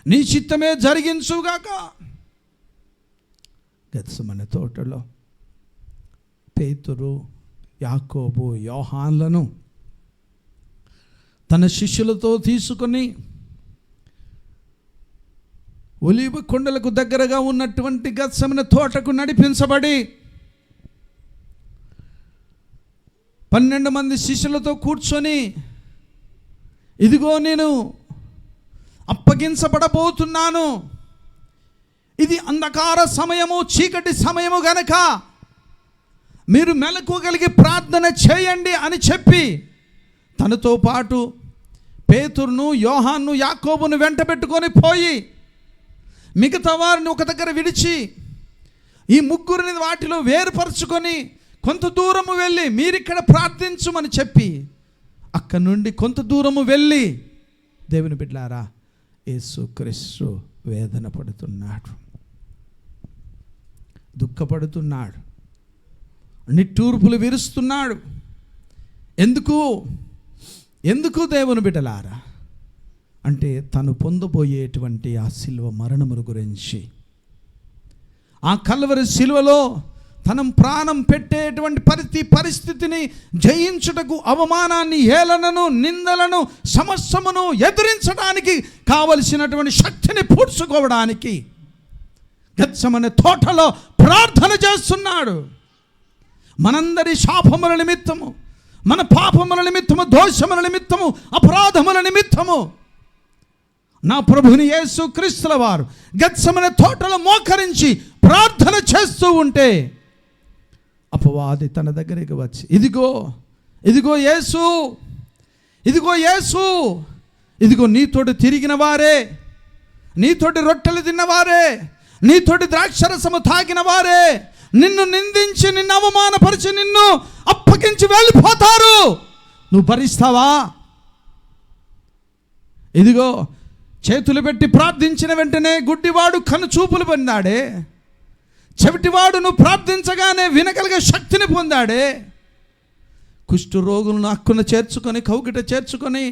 నీ చిత్తమే జరిగించుగాక. గెత్సెమనే తోటలో పేతురు, యాకోబు, యోహాన్లను తన శిష్యులతో తీసుకొని ఒలీవ కొండలకు దగ్గరగా ఉన్నటువంటి గెత్సెమనే తోటకు నడిపించబడి 12 మంది శిష్యులతో కూర్చొని, ఇదిగో నేను అప్పగించబడబోతున్నాను, ఇది అంధకార సమయము, చీకటి సమయము గనక మీరు మెలకువగలిగి ప్రార్థన చేయండి అని చెప్పి తనతో పాటు పేతురును, యోహాన్ను, యాకోబును వెంట పెట్టుకొని పోయి మిగతా వారిని ఒక దగ్గర విడిచి ఈ ముగ్గురిని వాటిలో వేరుపరుచుకొని కొంత దూరము వెళ్ళి మీరిక్కడ ప్రార్థించుమని చెప్పి అక్కడి నుండి కొంత దూరము వెళ్ళి, దేవుని బిడ్డలారా, యేసుక్రీస్తు వేదన పడుతున్నాడు, దుఃఖపడుతున్నాడు, నిట్టూర్పులు విరుస్తున్నాడు. ఎందుకు దేవుని బిడ్డలారా అంటే తను పొందబోయేటువంటి ఆ శిలువ మరణముల గురించి, ఆ కల్వరి శిలువలో తన ప్రాణం పెట్టేటువంటి పరిస్థితిని జయించుటకు, అవమానాన్ని, హేళనను, నిందలను, సమస్యను ఎదిరించడానికి కావలసినటువంటి శక్తిని పూడ్చుకోవడానికి గెత్సెమనే తోటలో ప్రార్థన చేస్తున్నాడు. మనందరి శాపముల నిమిత్తము, మన పాపముల నిమిత్తము, దోషముల నిమిత్తము, అపరాధముల నిమిత్తము నా ప్రభుని యేసుక్రీస్తుల వారు గెత్సెమనే తోటలో మోకరించి ప్రార్థన చేస్తూ ఉంటే అపవాది తన దగ్గరికి వచ్చి, ఇదిగో యేసు, ఇదిగో నీతోటి తిరిగిన వారే, నీతోటి రొట్టెలు తిన్నవారే, నీతోటి ద్రాక్షరసము తాగిన వారే నిన్ను నిందించి, నిన్ను అవమానపరిచి, నిన్ను అప్పగించి వెళ్ళిపోతారు. నువ్వు భరిస్తావా? ఇదిగో చేతులు పెట్టి ప్రార్థించిన వెంటనే గుడ్డివాడు కనుచూపులు పొందాడే, చెవిటివాడు నువ్వు ప్రార్థించగానే వినగలిగే శక్తిని పొందాడే, కుష్టు రోగులను హక్కున చేర్చుకొని, కౌగిట చేర్చుకొని,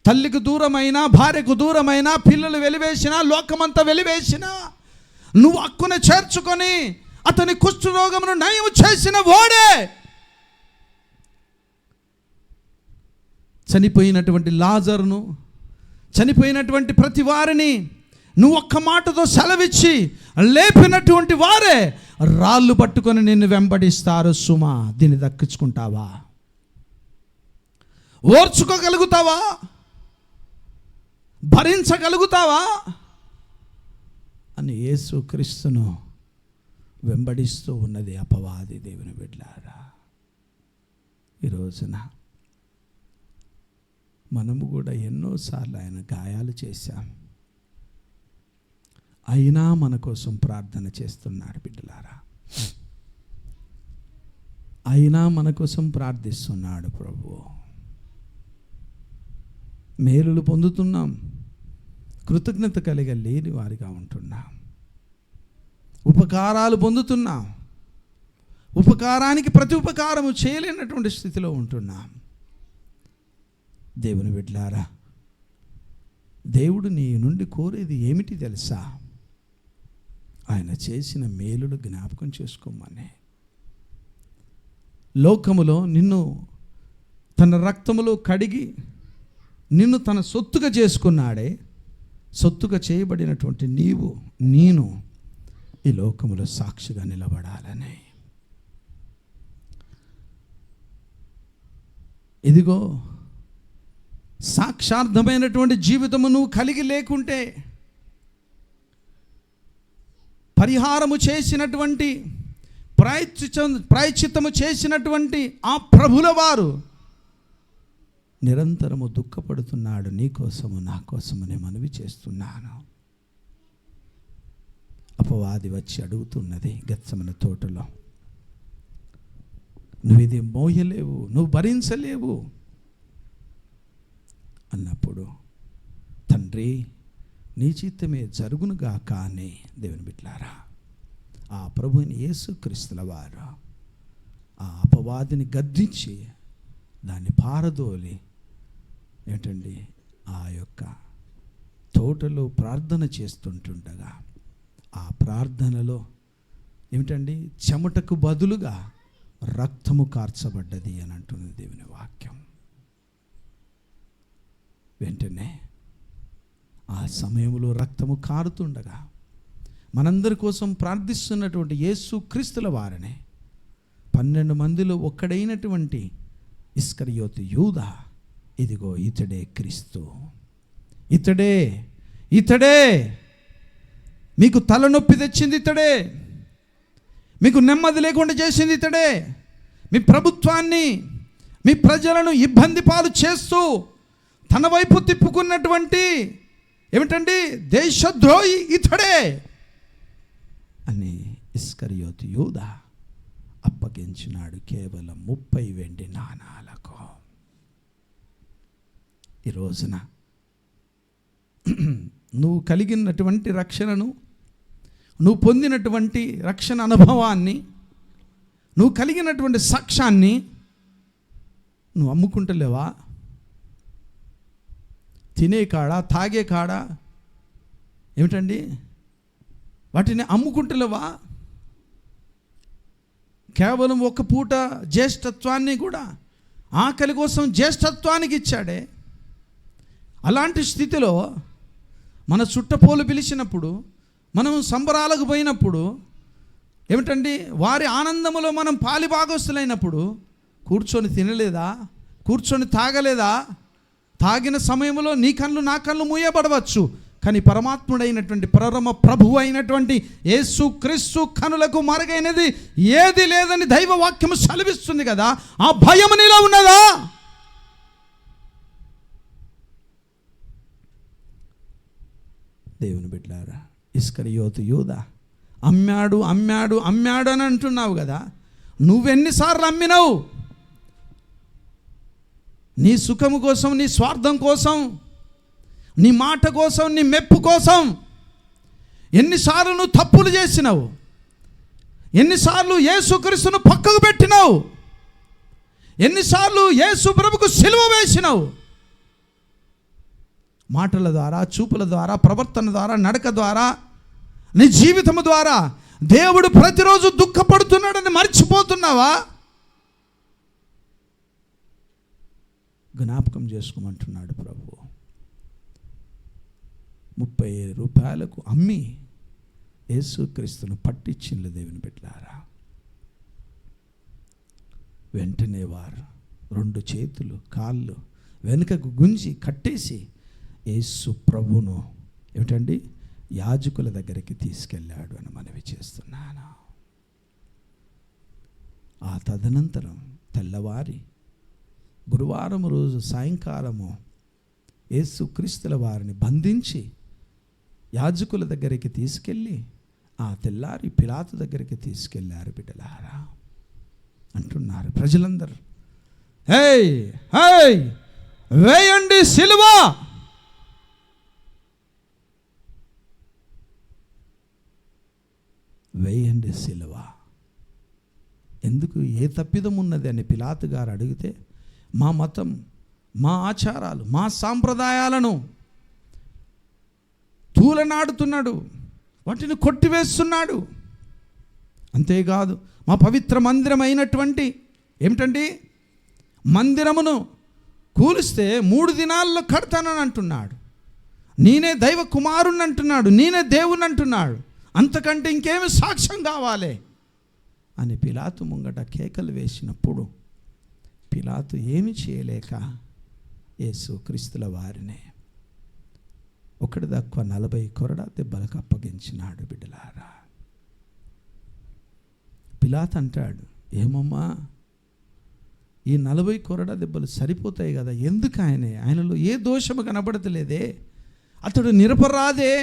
తల్లికి దూరమైన, భార్యకు దూరమైన, పిల్లలు వెలివేసినా, లోకమంతా వెలివేసినా నువ్వు హక్కున చేర్చుకొని అతని కుష్టు రోగమును నయం చేసిన వాడే. చనిపోయినటువంటి లాజరును, చనిపోయినటువంటి ప్రతి వారిని నువ్వు ఒక్క మాటతో సెలవిచ్చి లేపినటువంటి వారే రాళ్ళు పట్టుకొని నిన్ను వెంబడిస్తారు. సుమా, దీన్ని దక్కించుకుంటావా? ఓర్చుకోగలుగుతావా? భరించగలుగుతావా అని యేసుక్రీస్తును వెంబడిస్తూ ఉన్నది అపవాది. దేవుని బిడ్డలారా, ఈ రోజున మనము కూడా ఎన్నోసార్లు ఆయన గాయాలు చేశాం, అయినా మన కోసం ప్రార్థన చేస్తున్నాడు. బిడ్డలారా, అయినా మన కోసం ప్రార్థిస్తున్నాడు ప్రభువు. మేలులు పొందుతున్నాం, కృతజ్ఞత కలిగి లేని వారిగా ఉంటున్నాం. ఉపకారాలు పొందుతున్నాం, ఉపకారానికి ప్రతి ఉపకారము చేయలేనటువంటి స్థితిలో ఉంటున్నాం. దేవుని బిడ్డలారా, దేవుడు నీ నుండి కోరేది ఏమిటి తెలుసా? ఆయన చేసిన మేలులు జ్ఞాపకం చేసుకోమని. లోకములో నిన్ను తన రక్తములో కడిగి నిన్ను తన సొత్తుగా చేసుకున్నాడే, సొత్తుగా చేయబడినటువంటి నేను ఈ లోకములో సాక్షిగా నిలబడాలని. ఇదిగో సాక్షార్థమైనటువంటి జీవితము నువ్వు కలిగి లేకుంటే, పరిహారము చేసినటువంటి, ప్రాయశ్చిత్తము చేసినటువంటి ఆ ప్రభుల వారు నిరంతరము దుఃఖపడుతున్నాడు. నీ కోసము, నా కోసము నేను మనవి చేస్తున్నాను. అపవాది వచ్చి అడుగుతున్నది గెత్సెమనే తోటలో, నువ్వు ఇది మోయలేవు, నువ్వు భరించలేవు అన్నప్పుడు, తండ్రి నీ చిత్తమే జరుగునుగా. కానీ దేవుని బిడ్డలారా, ఆ ప్రభుని యేసుక్రీస్తుల వారు ఆ అపవాదిని గద్దించి దాన్ని పారదోలి ఆ యొక్క తోటలో ప్రార్థన చేస్తుంటుండగా ఆ ప్రార్థనలో ఏమిటండి, చెమటకు బదులుగా రక్తము కార్చబడ్డది అని అంటుంది దేవుని వాక్యం. వెంటనే ఆ సమయంలో రక్తము కారుతుండగా మనందరి కోసం ప్రార్థిస్తున్నటువంటి యేసు క్రీస్తుల వారిని 12 మందిలో ఒక్కడైనటువంటి ఇస్కరియోతు యూదా, ఇదిగో ఇతడే క్రీస్తు, ఇతడే మీకు తలనొప్పి తెచ్చింది ఇతడే, మీకు నెమ్మది లేకుండా చేసింది ఇతడే, మీ ప్రభుత్వాన్ని మీ ప్రజలను ఇబ్బంది పాలు చేస్తూ తన వైపు తిప్పుకున్నటువంటి ఏమిటండి దేశద్రోహి ఇతడే అని ఇస్కరియోతు యూదా అప్పగించినాడు కేవలం 30 వెండి నాణాలకు. ఈ రోజున నువ్వు కలిగినటువంటి రక్షణను, నువ్వు పొందినటువంటి రక్షణ అనుభవాన్ని, నువ్వు కలిగినటువంటి సాక్ష్యాన్ని నువ్వు అమ్ముకుంటలేవా? తినే కాడ, తాగే కాడ ఏమిటండి వాటిని అమ్ముకుంటలేవా? కేవలం ఒక పూట జ్యేష్ఠత్వాన్ని కూడా, ఆకలి కోసం జ్యేష్ఠత్వానికి ఇచ్చాడే. అలాంటి స్థితిలో మన చుట్టపోలు పిలిచినప్పుడు, మనం సంబరాలకు పోయినప్పుడు ఏమిటండి వారి ఆనందములో మనం పాలిభాగస్తులైనప్పుడు కూర్చొని తినలేదా? కూర్చొని తాగలేదా? తాగిన సమయంలో నీ కళ్ళు నా కళ్ళు మూయబడవచ్చు, కానీ పరమాత్ముడైనటువంటి పరమ ప్రభువు అయినటువంటి యేసు క్రీస్తు కనులకు మరుగైనది ఏది లేదని దైవ వాక్యము సెలవిస్తుంది కదా. ఆ భయం నీలో ఉన్నదా? దేవుని బిడ్డలారా, ఇస్కరియోతు యూదా అమ్మాడు అని అంటున్నావు కదా. నువ్వెన్నిసార్లు అమ్మినావు? నీ సుఖము కోసం, నీ స్వార్థం కోసం, నీ మాట కోసం, నీ మెప్పు కోసం ఎన్నిసార్లు నువ్వు తప్పులు చేసినావు? ఎన్నిసార్లు యేసుక్రీస్తును పక్కకు పెట్టినావు? ఎన్నిసార్లు యేసు ప్రభువుకు సిలువ వేసినావు? మాటల ద్వారా, చూపుల ద్వారా, ప్రవర్తన ద్వారా, నడక ద్వారా, నీ జీవితము ద్వారా దేవుడు ప్రతిరోజు దుఃఖపడుతున్నాడని మర్చిపోతున్నావా? జ్ఞాపకం చేసుకోమంటున్నాడు ప్రభు. 30 రూపాయలకు అమ్మి యేసుక్రీస్తును పట్టించింది దేవుని బిడ్డలారా. వెంటనే వారు 2 చేతులు కాళ్ళు వెనుకకు గుంజి కట్టేసి యేసు ప్రభును ఏమిటండి యాజకుల దగ్గరికి తీసుకెళ్ళాడు అని మనవి చేస్తున్నాను. ఆ తదనంతరం తెల్లవారి గురువారం రోజు సాయంకాలము యేసుక్రీస్తుల వారిని బంధించి యాజకుల దగ్గరికి తీసుకెళ్ళి ఆ తెల్లారి పిలాతు దగ్గరికి తీసుకెళ్ళారు. బిడ్డలారా అంటున్నారు ప్రజలందరూ, హేయ్ హేయ్ వేయండి సిలువ, వేయండి సిలువ. ఎందుకు, ఏ తప్పిదం ఉన్నది అని పిలాతు గారు అడిగితే, మా మతం, మా ఆచారాలు, మా సాంప్రదాయాలను తూలనాడుతున్నాడు, వాటిని కొట్టివేస్తున్నాడు. అంతేకాదు మా పవిత్ర మందిరం అయినటువంటి ఏమిటండి మందిరమును కూలిస్తే 3 దినాల్లో కడతానని అంటున్నాడు. నేనే దైవ కుమారుణ్ణి అంటున్నాడు, నేనే దేవుణ్ణి అంటున్నాడు. అంతకంటే ఇంకేమి సాక్ష్యం కావాలి అని పిలాతు ముంగట కేకలు వేసినప్పుడు పిలాతు ఏమి చేయలేక యేసుక్రీస్తుల వారిని ఒకటి తక్కువ 40 కొరడా దెబ్బలకు అప్పగించినాడు. బిడ్డలారా, పిలాతు అంటాడు, ఏమమ్మా ఈ 40 కొరడా దెబ్బలు సరిపోతాయి కదా, ఎందుకు ఆయనలో ఏ దోషము కనబడతలేదే, అతడు నిరపరాధే,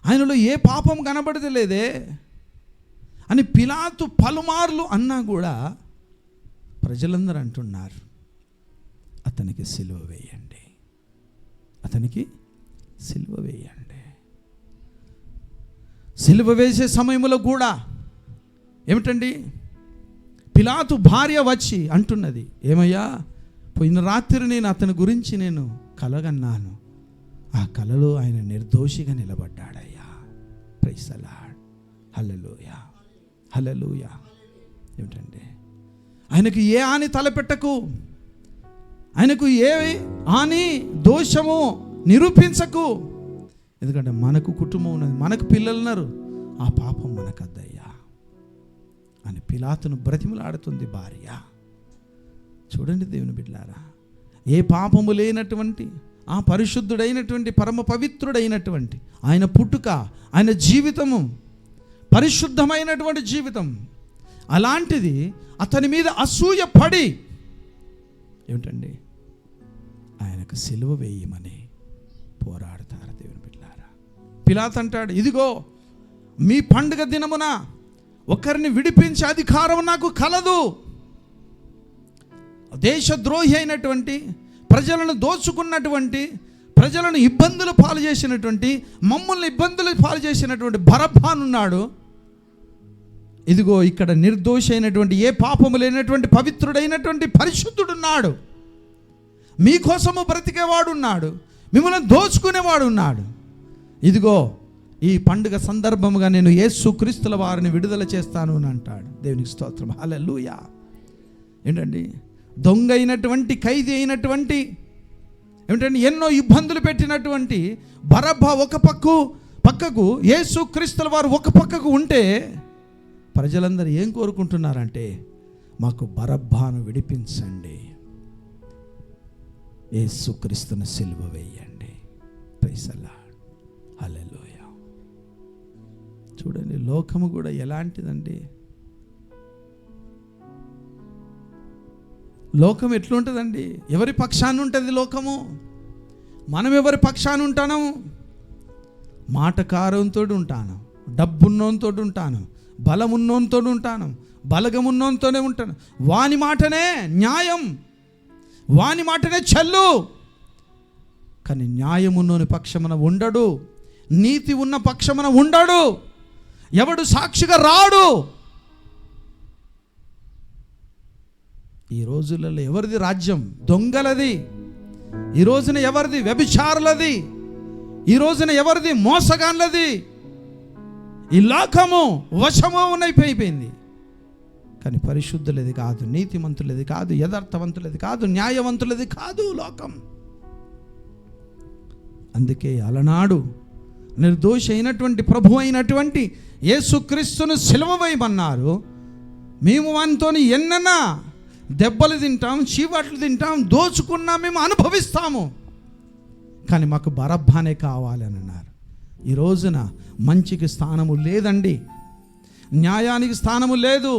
ఆయనలో ఏ పాపం కనబడతలేదే అని పిలాతు పలుమార్లు అన్నా కూడా ప్రజలందరూ అంటున్నారు, అతనికి సిలువ వేయండి, అతనికి సిలువ వేయండి. సిలువ వేసే సమయంలో కూడా ఏమిటండి పిలాతు భార్య వచ్చి అంటున్నది, ఏమయ్యా పోయిన రాత్రి నేను అతని గురించి కలగన్నాను, ఆ కలలో ఆయన నిర్దోషిగా నిలబడ్డాడయ్యా. Praise the lord. హల్లెలూయా, హల్లెలూయా. ఏమిటండి, ఆయనకు ఏ హాని తలపెట్టకు, ఆయనకు ఏ హాని దోషము నిరూపించకు. ఎందుకంటే మనకు కుటుంబం ఉన్నది, మనకు పిల్లలు ఉన్నారు, ఆ పాపం మనకద్దయ్యా అని పిలాతును బ్రతిమలాడుతుంది భార్య. చూడండి దేవుని బిడ్డలారా, ఏ పాపము లేనటువంటి ఆ పరిశుద్ధుడైనటువంటి పరమ పవిత్రుడైనటువంటి ఆయన పుట్టుక, ఆయన జీవితము పరిశుద్ధమైనటువంటి జీవితం, అలాంటిది అతని మీద అసూయ పడి ఏమిటండి ఆయనకు సిలువ వేయమని పోరాడతారు దేవుని బిడ్డలారా. పిలాతు అంటాడు, ఇదిగో మీ పండుగ దినమున ఒకరిని విడిపించే అధికారం నాకు కలదు. దేశద్రోహి అయినటువంటి, ప్రజలను దోచుకున్నటువంటి, ప్రజలను ఇబ్బందులు పాలు చేసినటువంటి, మమ్మల్ని ఇబ్బందులు పాలు చేసినటువంటి బరబ్బానున్నాడు. ఇదిగో ఇక్కడ నిర్దోషి అయినటువంటి, ఏ పాపము లేనటువంటి పవిత్రుడైనటువంటి పరిశుద్ధుడున్నాడు. మీకోసము బ్రతికేవాడున్నాడు, మిమ్మల్ని దోచుకునేవాడు ఉన్నాడు. ఇదిగో ఈ పండుగ సందర్భముగా నేను యేసుక్రీస్తుల వారిని విడుదల చేస్తాను అని అంటాడు. దేవునికి స్తోత్రం, హల్లెలూయా. ఏంటండి, దొంగ అయినటువంటి, ఖైదీ అయినటువంటి, ఏమిటంటే ఎన్నో ఇబ్బందులు పెట్టినటువంటి బరబ్బా ఒక పక్కకు యేసుక్రీస్తుల వారు ఒక పక్కకు ఉంటే ప్రజలందరూ ఏం కోరుకుంటున్నారంటే, మాకు బరబ్బాను విడిపించండి, యేసుక్రీస్తును సిలువ వేయండి. ప్రైజ్ ది లార్డ్, హల్లెలూయా. చూడండి, లోకము కూడా ఎలాంటిదండి, లోకం ఎట్లుంటుందండి, ఎవరి పక్షాన్ని ఉంటుంది లోకము? మనం ఎవరి పక్షాన్ని ఉంటాను? మాటకారంతో ఉంటాను, డబ్బున్నోంతో ఉంటాను, బలమున్నోంతో ఉంటాను, బలగమున్నోంతోనే ఉంటాను. వాని మాటనే న్యాయం, వాని మాటనే చెల్లు. కానీ న్యాయమున్నోని పక్షమున ఉండడు, నీతి ఉన్న పక్షమున ఉండడు, ఎవడు సాక్షిగా రాడు. ఈ రోజులలో ఎవరిది రాజ్యం? దొంగలది. ఈ రోజున ఎవరిది? వ్యభిచారులది. ఈ రోజున ఎవరిది? మోసగాన్లది. ఈ లోకము వశము అయిపోయింది. కానీ పరిశుద్ధులది కాదు, నీతిమంతులది కాదు, యథార్థవంతులది కాదు, న్యాయవంతులది కాదు లోకం. అందుకే అలనాడు నిర్దోషి అయినటువంటి ప్రభు అయినటువంటి యేసుక్రీస్తును సిలువ వేయమన్నారు. మేము వానితో ఎన్నన్నా దెబ్బలు తింటాం, చీవాట్లు తింటాం, దోచుకున్నా మేము అనుభవిస్తాము, కానీ మాకు బరబ్బానే కావాలని అన్నారు. ఈ రోజున మంచికి స్థానము లేదండి, న్యాయానికి స్థానము లేదు,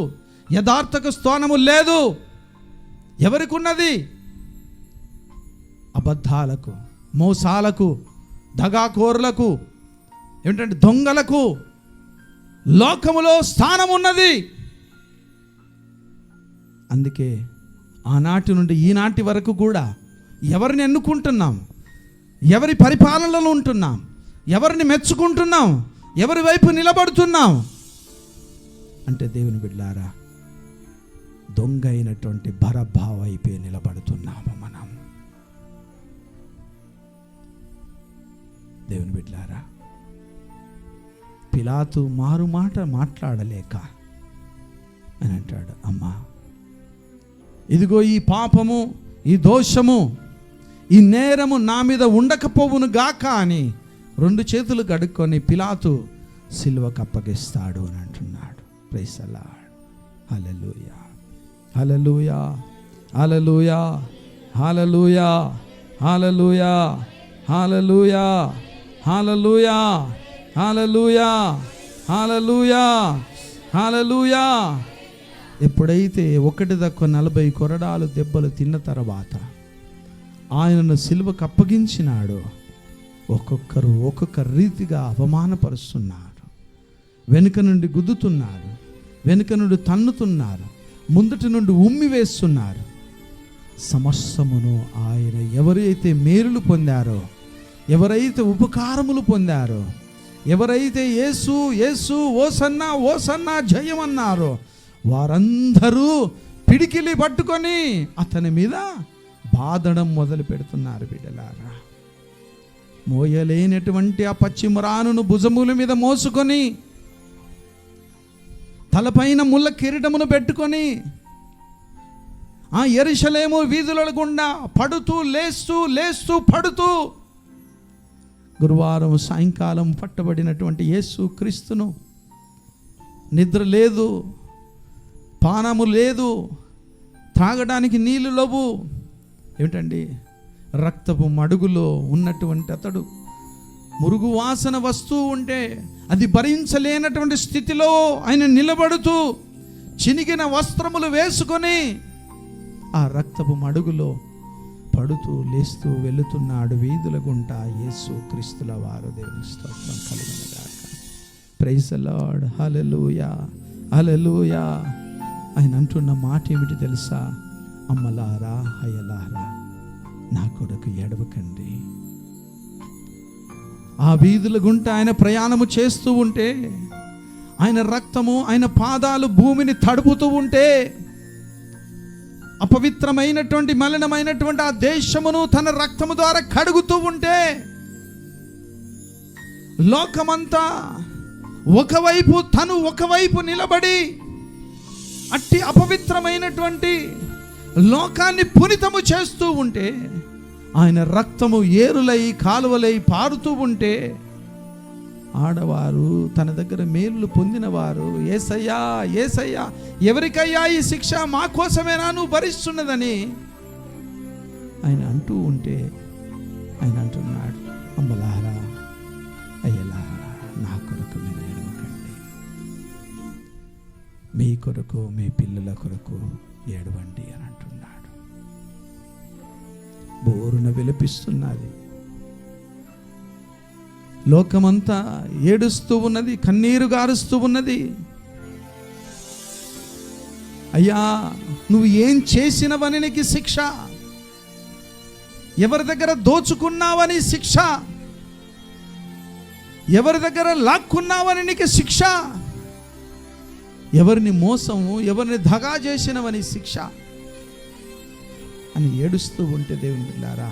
యథార్థకు స్థానము లేదు. ఎవరికి ఉన్నది? అబద్ధాలకు, మోసాలకు, దగాకోరులకు, ఏమిటంటే దొంగలకు లోకములో స్థానం ఉన్నది. అందుకే ఆనాటి నుండి ఈనాటి వరకు కూడా ఎవరిని ఎన్నుకుంటున్నాం, ఎవరి పరిపాలనలో ఉంటున్నాం, ఎవరిని మెచ్చుకుంటున్నాం, ఎవరి వైపు నిలబడుతున్నాం అంటే దేవుని బిడ్డలారా, దొంగ అయినటువంటి బరబ్బా వైపే నిలబడుతున్నాము మనం. దేవుని బిడ్డలారా, పిలాతు మారు మాట మాట్లాడలేక అని అంటాడు, అమ్మా ఇదిగో ఈ పాపము, ఈ దోషము, ఈ నేరము నా మీద ఉండకపోవును గాక అని 2 చేతులు కడుక్కొని పిలాతు సిలువకు అప్పగిస్తాడు అని అంటున్నాడు. ప్రైజ్ ది లార్డ్, హల్లెలూయా, హల్లెలూయా, హల్లెలూయా, హల్లెలూయా, హల్లెలూయా, హల్లెలూయా, హల్లెలూయా, హల్లెలూయా, హల్లెలూయా, హల్లెలూయా. ఎప్పుడైతే 1:40 కొరడాలు దెబ్బలు తిన్న తర్వాత ఆయనను సిలువకు అప్పగించినాడో ఒక్కొక్కరు ఒక్కొక్క రీతిగా అవమానపరుస్తున్నారు. వెనుక నుండి గుద్దుతున్నారు, వెనుక నుండి తన్నుతున్నారు, ముందటి నుండి ఉమ్మి వేస్తున్నారు. సమస్తమును ఆయన ఎవరైతే మేలులు పొందారో, ఎవరైతే ఉపకారములు పొందారో, ఎవరైతే యేసు యేసు ఓసన్నా ఓసన్నా జయమన్నారో వారందరూ పిడికిలి పట్టుకొని అతని మీద బాధడం మొదలు పెడుతున్నారు. బిడ్డలారా, మోయలేనటువంటి ఆ పచ్చి మ్రానును భుజముల మీద మోసుకొని, తలపైన ముళ్ళ కిరీటమును పెట్టుకొని, ఆ యెరూషలేము వీధుల గుండా పడుతూ లేస్తూ పడుతూ, గురువారం సాయంకాలం పట్టబడినటువంటి యేసు క్రీస్తును, నిద్ర లేదు, పానము లేదు, త్రాగడానికి నీళ్లు లేవు, ఏమిటండి, రక్తపు మడుగులో ఉన్నటువంటి అతడు మురుగు వాసన వస్తూ ఉంటే అది భరించలేనటువంటి స్థితిలో ఆయన నిలబడుతూ చినిగిన వస్త్రములు వేసుకొని ఆ రక్తపు మడుగులో పడుతూ లేస్తూ వెళుతున్నాడు వీధుల గుంట యేసు క్రీస్తుల వారు. దేవుని స్తోత్రం కలుగునుగాక. Praise the lord. హల్లెలూయా, హల్లెలూయా. ఆయన అంటున్న మాట ఏమిటి తెలుసా? అమ్మలారా, అయ్యలారా, నా కొరకు ఏడవకండి. ఆ వీధుల గుంట ఆయన ప్రయాణము చేస్తూ ఉంటే, ఆయన రక్తము, ఆయన పాదాలు భూమిని తడుపుతూ ఉంటే, అపవిత్రమైనటువంటి మలినమైనటువంటి ఆ దేశమును తన రక్తము ద్వారా కడుగుతూ ఉంటే, లోకమంతా ఒకవైపు నిలబడి అట్టి అపవిత్రమైనటువంటి లోకాన్ని పునితము చేస్తూ ఉంటే, ఆయన రక్తము ఏరులై కాలువలై పారుతూ ఉంటే, ఆడవారు తన దగ్గర మేలు పొందినవారు, యేసయ్యా యేసయ్యా, ఎవరికయ్యా ఈ శిక్ష? మా కోసమేనా నువ్వు భరిస్తున్నదని ఆయన అంటూ ఉంటే, ఆయన అంటున్నాడు, అమ్మలారా, అయ్యలారా, నా కొరకు మీరు ఏడవకండి, మీ కొరకు మీ పిల్లల కొరకు ఏడవండి అని అంటున్నాడు. బోరున విలపిస్తున్నది, లోకమంతా ఏడుస్తూ ఉన్నది, కన్నీరు గారుస్తూ ఉన్నది. అయ్యా, నువ్వు ఏం చేసినవని నీకు శిక్ష, ఎవరి దగ్గర దోచుకున్నావని శిక్ష, ఎవరి దగ్గర లాక్కున్నావని నీకు శిక్ష, ఎవరిని మోసము, ఎవరిని దగా చేసినవని శిక్ష అని ఏడుస్తూ ఉంటే, దేవుని బిడ్డలారా,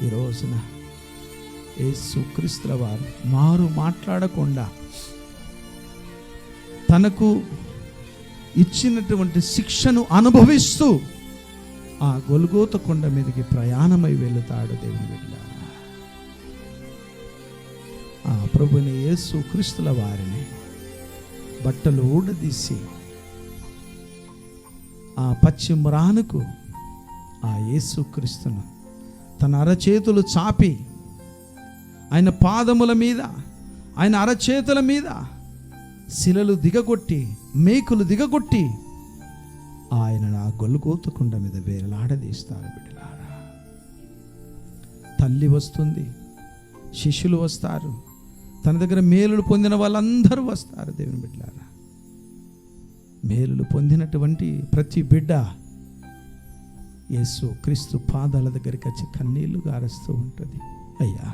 ఈ రోజున యేసు క్రీస్తుల వారు మారు మాట్లాడకుండా తనకు ఇచ్చినటువంటి శిక్షను అనుభవిస్తూ ఆ గొల్గోత కొండ మీదకి ప్రయాణమై వెళుతాడు. దేవుని బిడ్డలారా, ఆ ప్రభుని యేసు క్రీస్తుల వారిని బట్టలు ఊడదీసి ఆ పచ్చి మ్రానుకు ఆ యేసు క్రీస్తును తన అరచేతులు చాపి ఆయన పాదముల మీద, ఆయన అరచేతుల మీద శిలలు దిగగొట్టి, మేకులు దిగగొట్టి ఆయన ఆ గొల్గోత కొండ మీద వేలాడదీస్తారు. బిడ్డలారా, తల్లి వస్తుంది, శిష్యులు వస్తారు, తన దగ్గర మేలులు పొందిన వాళ్ళందరూ వస్తారు. దేవుని బిడ్డలారా, మేలులు పొందినటువంటి ప్రతి బిడ్డ యేసు క్రీస్తు పాదాల దగ్గరికి వచ్చి కన్నీళ్లు గారుస్తూ ఉంటుంది. అయ్యా,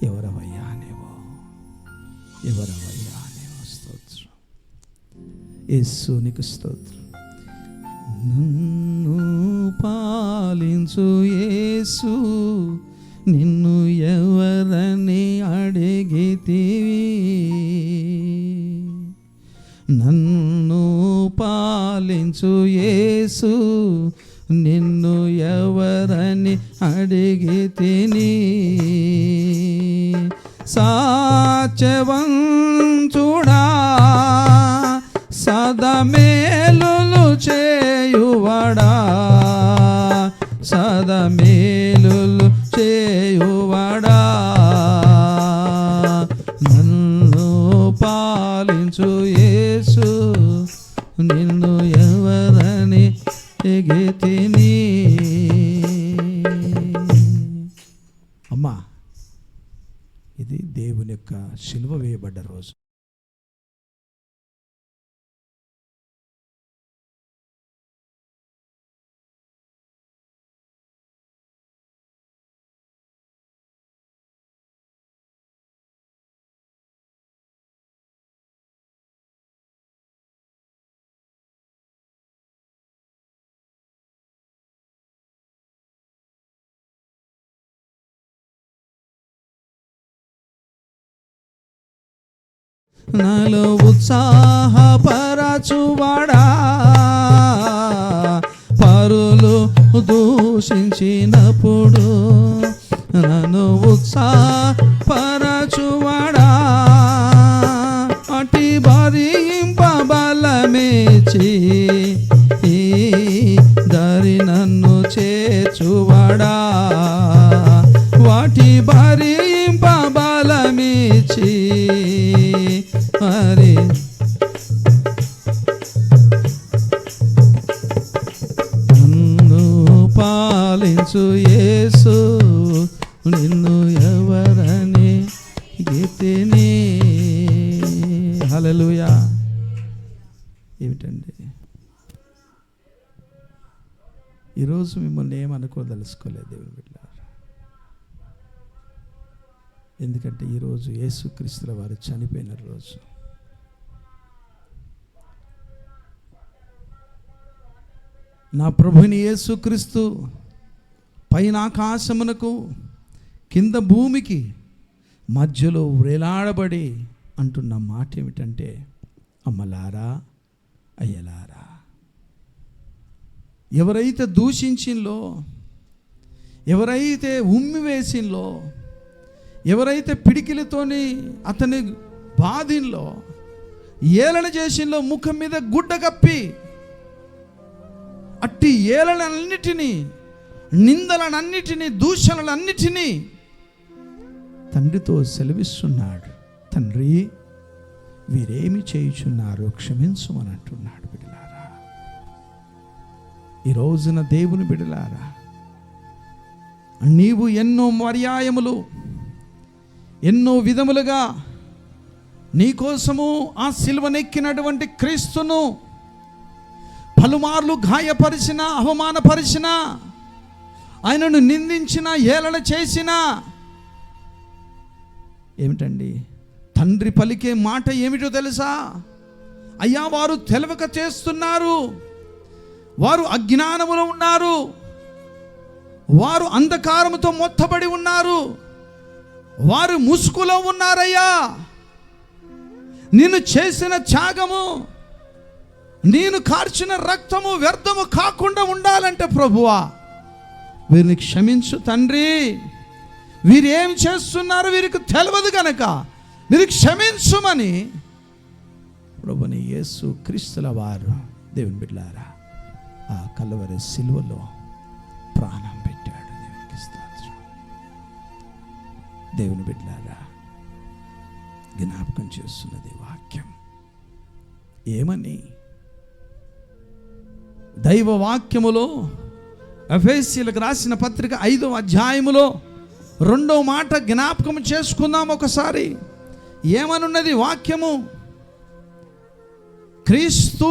ఎవరవయ్యా అనేవో, ఎవరవయ్యా అనేవో. స్తోత్రం యేసు, నీకు స్తోత్రం. నన్ను పాలించు యేసు, నిన్ను ఎవరని అడిగితివి, నన్ను పాలించు యేసు, నిన్ను ఎవరని అడిగితిని, సాత్యవంతుడా, సదమేలులు చేయువడా, సదమేలులు చేయువడా, నన్ను పాలించు యేసు, నిన్ను ఎవరని ఎగితిని. అమ్మా, ఇది దేవుని యొక్క శిలువ వేయబడ్డ రోజు. నాలో ఉత్సాహపరచువాడా, పరులు దూషించినప్పుడు నన్ను ఉత్సాహపరచువాడా, అటి భరింపబలమేచి దరి నన్ను చేర్చువాడా, వాటి భరింపబలమేచి మరి నన్ను పాలించు యేసు, నిన్ను ఎవరని గీతిని. హల్లెలూయా. ఏమిటండి ఈరోజు మిమ్మల్ని ఏమనుకోదలుచుకోలేదు దేవుని బిడ్డలారా. ఎందుకంటే ఈరోజు యేసుక్రీస్తుల వారు చనిపోయిన రోజు. నా ప్రభుని యేసుక్రీస్తు పైన ఆకాశమునకు కింద భూమికి మధ్యలో వేలాడబడి అంటున్న మాట ఏమిటంటే, అమ్మలారా అయ్యలారా, ఎవరైతే దూషించింలో, ఎవరైతే ఉమ్మి వేసింలో, ఎవరైతే పిడికిలతోని అతని బాధిన్లో, ఏలన చేసింలో, ముఖం మీద గుడ్డ కప్పి అట్టి ఏలనన్నిటినీ, నిందలనన్నిటినీ, దూషణలన్నిటినీ తండ్రితో సెలవిస్తున్నాడు. తండ్రి, వీరేమి చేయుచున్నారో క్షమించుమని అంటున్నాడు. బిడ్డలారా, ఈ రోజున దేవుని బిడ్డలారా, నీవు ఎన్నో పర్యాయములు, ఎన్నో విధములుగా నీకోసము ఆ సిలువనెక్కినటువంటి క్రీస్తును పలుమార్లు గాయపరిచిన, అవమానపరిచిన, ఆయనను నిందించిన, ఏలన చేసిన, ఏమిటండి తండ్రి పలికే మాట ఏమిటో తెలుసా? అయ్యా, వారు తెలవక చేస్తున్నారు, వారు అజ్ఞానములో ఉన్నారు, వారు అంధకారముతో మొత్తబడి ఉన్నారు, వారు ముసుగులో ఉన్నారయ్యా. నేను చేసిన త్యాగము, నేను కార్చిన రక్తము వ్యర్థము కాకుండా ఉండాలంటే ప్రభువా వీరిని క్షమించు తండ్రి. వీరేం చేస్తున్నారు వీరికి తెలియదు కనుక మీరు క్షమించుమని ప్రభుని యేసు క్రీస్తుల వారు దేవుని బిడ్డలారా ఆ కల్వరి సిలువలో ప్రాణం పెట్టాడు. దేవునికి స్తోత్రం. దేవుని బిడ్డలారా, జ్ఞాపకం చేస్తున్నది వాక్యం ఏమని? దైవ వాక్యములో ఎఫెసీయులకు రాసిన పత్రిక 5వ అధ్యాయములో 2వ మాట జ్ఞాపకం చేసుకుందాం ఒకసారి. ఏమనున్నది వాక్యము? క్రీస్తు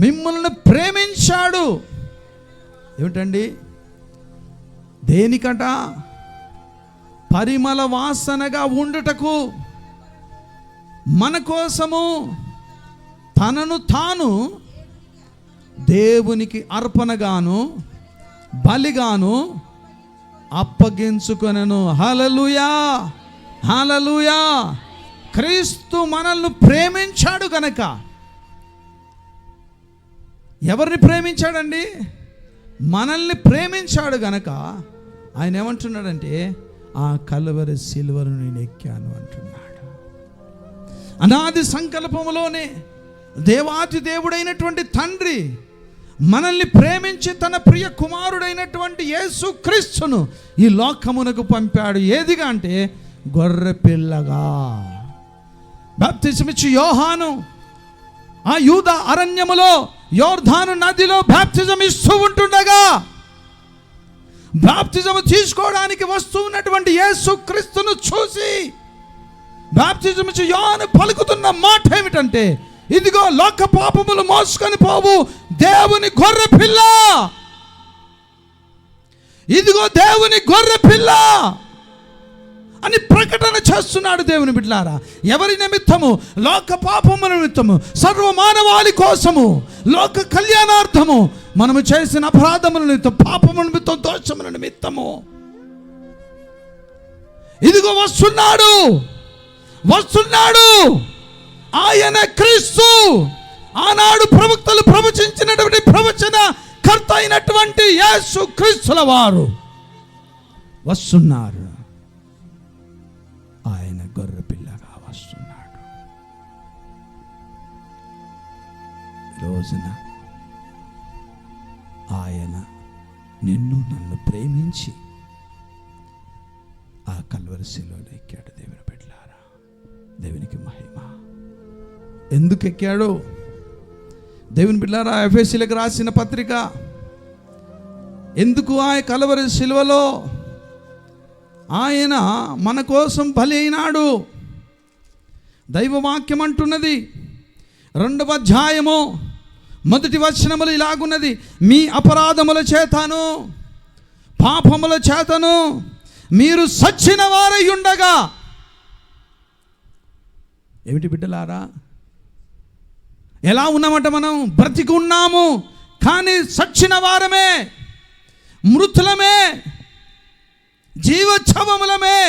మిమ్మల్ని ప్రేమించాడు. ఏమిటండి? దేనికట? పరిమళ వాసనగా ఉండుటకు మన కోసము తనను తాను దేవునికి అర్పణగాను బలిగాను అప్పగించుకొనెను. హల్లెలూయా, హల్లెలూయా. క్రీస్తు మనల్ని ప్రేమించాడు గనక. ఎవరిని ప్రేమించాడండి? మనల్ని ప్రేమించాడు గనక ఆయన ఏమంటున్నాడంటే, ఆ కల్వరి సిలువను నేను ఎక్కాను అంటున్నాడు. అనాది సంకల్పములోనే దేవాది దేవుడైనటువంటి తండ్రి మనల్ని ప్రేమించి తన ప్రియ కుమారుడైనటువంటి యేసు క్రీస్తును ఈ లోకమునకు పంపాడు. ఏదిగా అంటే గొర్రె పిల్లగా. బాప్తిజం ఇచ్చి యోహాను ఆ యూదా అరణ్యములో యోర్దాను నదిలో బాప్తిజం ఇస్తూ ఉంటుండగా బాప్తిజం తీసుకోవడానికి వస్తూ ఉన్నటువంటి యేసు క్రీస్తును చూసి బాప్తిజం ఇచ్చి యోహాను పలుకుతున్న మాట ఏమిటంటే, ఇదిగో లోక పాపములు మోసుకొని పోవు దేవుని గొర్రె పిల్ల, ఇదిగో దేవుని గొర్రె పిల్ల అని ప్రకటన చేస్తున్నాడు. దేవుని బిడ్డలారా, ఎవరి నిమిత్తము? లోక పాపముల నిమిత్తము, సర్వ మానవాళి కోసము, లోక కళ్యాణార్థము, మనము చేసిన అపరాధముల నిమిత్తం, పాపముల నిమిత్తం, దోషముల నిమిత్తము ఇదిగో వస్తున్నాడు. వస్తున్నాడు. ఆయన క్రీస్తు. ఆనాడు ప్రవక్తలు ప్రవచించినటువంటి ప్రవచన కర్త అయినటువంటి యేసు క్రీస్తుల వారు వస్తున్నారు. ఆయన గొర్రె పిల్లగా వస్తున్నాడు. రోజున ఆయన నిన్ను నన్ను ప్రేమించి ఆ కల్వరి శిలువలో ఎక్కాడు. దేవుని బిడ్డలారా, దేవునికి మహిమ. ఎందుకు ఎక్కాడు? దేవుని బిడ్డలారా, ఎఫెసీయులకు రాసిన పత్రిక, ఎందుకు ఆ కల్వరి శిలువలో ఆయన మన కోసం బలి అయినాడు? దైవవాక్యం అంటున్నది, 2వ అధ్యాయము 1వ వచనములు ఇలాగున్నది, మీ అపరాధముల చేతను పాపముల చేతను మీరు సచ్చిన వారై ఉండగా. ఏమిటి బిడ్డలారా, ఎలా ఉన్నామట? మనం బ్రతికి ఉన్నాము, కానీ సచ్చిన వారమే, మృతులమే, జీవచ్ఛవములమే.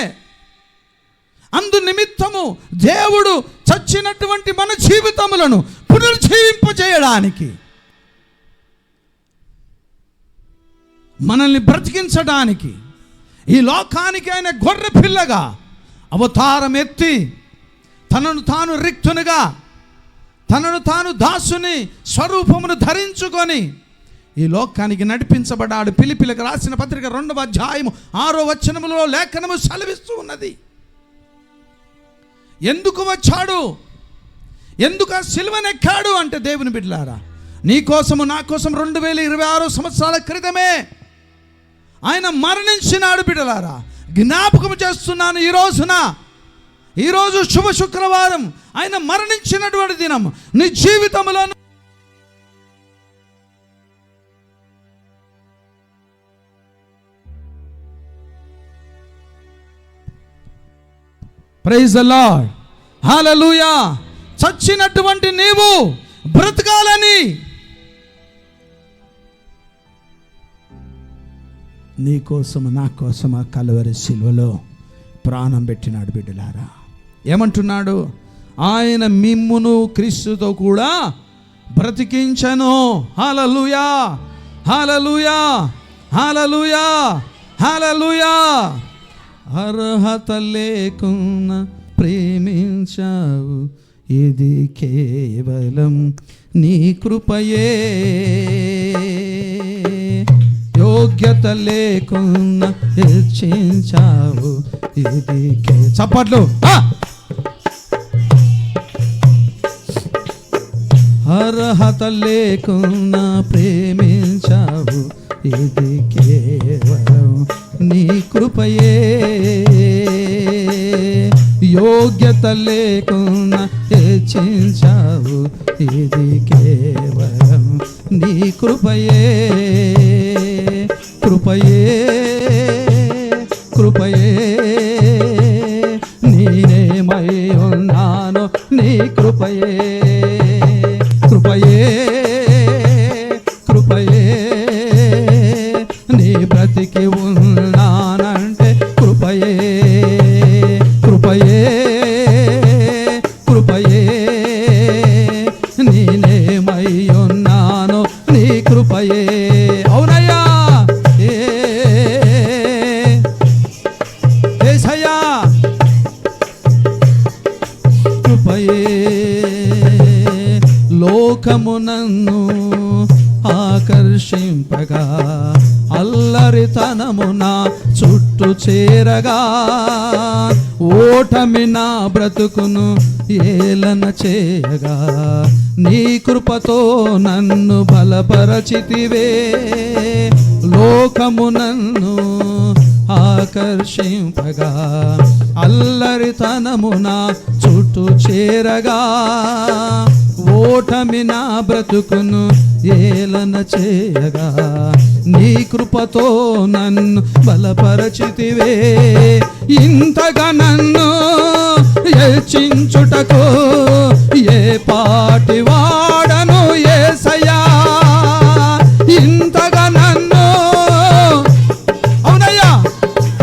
అందు నిమిత్తము దేవుడు చచ్చినటువంటి మన జీవితములను పునర్జీవింపజేయడానికి, మనల్ని బ్రతికించడానికి ఈ లోకానికి ఆయన గొర్రె పిల్లగా అవతారం ఎత్తి తనను తాను రిక్తునిగా, తనను తాను దాసుని స్వరూపమును ధరించుకొని ఈ లోకానికి నడిపించబడ్డాడు. ఫిలిప్పీయులకు రాసిన పత్రిక 2వ అధ్యాయము 6వ వచనములో లేఖనము సెలవిస్తూ ఉన్నది. ఎందుకు వచ్చాడు? ఎందుకు ఆ సిలువనెక్కాడు అంటే, దేవుని బిడ్డలారా, నీ కోసము నా కోసం 2026 సంవత్సరాల క్రితమే ఆయన మరణించినాడు. బిడ్డలారా, జ్ఞాపకం చేస్తున్నాను. ఈరోజు శుభ శుక్రవారం, ఆయన మరణించినటువంటి దినం. నీ జీవితంలో ప్రైజ్ ది లార్డ్, హల్లెలూయా. చచ్చినటువంటి నీవు బ్రతకాలని నీ కోసము నా కోసం ఆ కల్వరి శిలువలో ప్రాణం పెట్టినాడు. బిడ్డలారా, ఏమంటున్నాడు? ఆయన మిమ్మును క్రీస్తుతో కూడా బ్రతికించను. హల్లెలూయా, హల్లెలూయా, హల్లెలూయా, హల్లెలూయా. అర్హత లేకున్నా ప్రేమించావు, ఇది కేవలం నీ కృపయే. యోగ్యత లేకున్నా హెచ్చించావు, ఇది చప్పట్లు. అర్హత లేకున్నా ప్రేమించావు, ఇది కేవలం నీ కృపయే. యోగ్యత లేకున్నా హెచ్చించావు, ఇది కేవలం నీ కృపయే. కృపయే, కృపయే, నేనేమై ఉన్నాను నీ కృపయే. కృపయే, కృపయే, నీ బ్రతికి ఉన్నానంటే కృపయే. కృపయే, కృపయే, నేనేమై ఉన్నాను నీ కృపయే. అవునయ్యా, యేసయ్యా, కృపయే. లోకము నన్ను ఆకర్షింపగా, అల్లరితనమున చుట్టూ చేరగా, ఓటమి నా బ్రతుకును ఏలన చేయగా, నీ కృపతో నన్ను బలపరచితివే. లోకము నన్ను ఆకర్షింపగా, అల్లరితనమున చుట్టూ చేరగా, ఓటమి నా బ్రతుకును ఏలన చేయగా, నీ కృపతో నన్ను బలపరచితివే. ఇంతగా నన్ను హెచ్చించుటకు